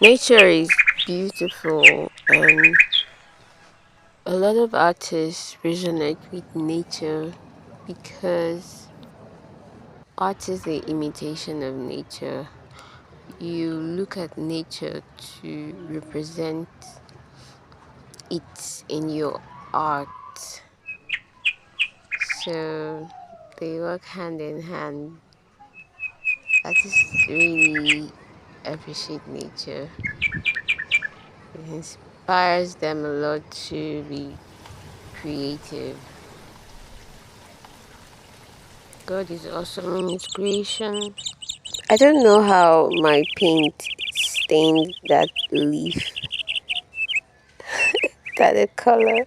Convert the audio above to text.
Nature is beautiful, and a lot of artists resonate with nature because art is the imitation of nature. You look at nature to represent it in your art. So they work hand in hand. Artists really appreciate nature. It inspires them a lot to be creative. God is awesome in his creation. I don't know how my paint stained that leaf, that color.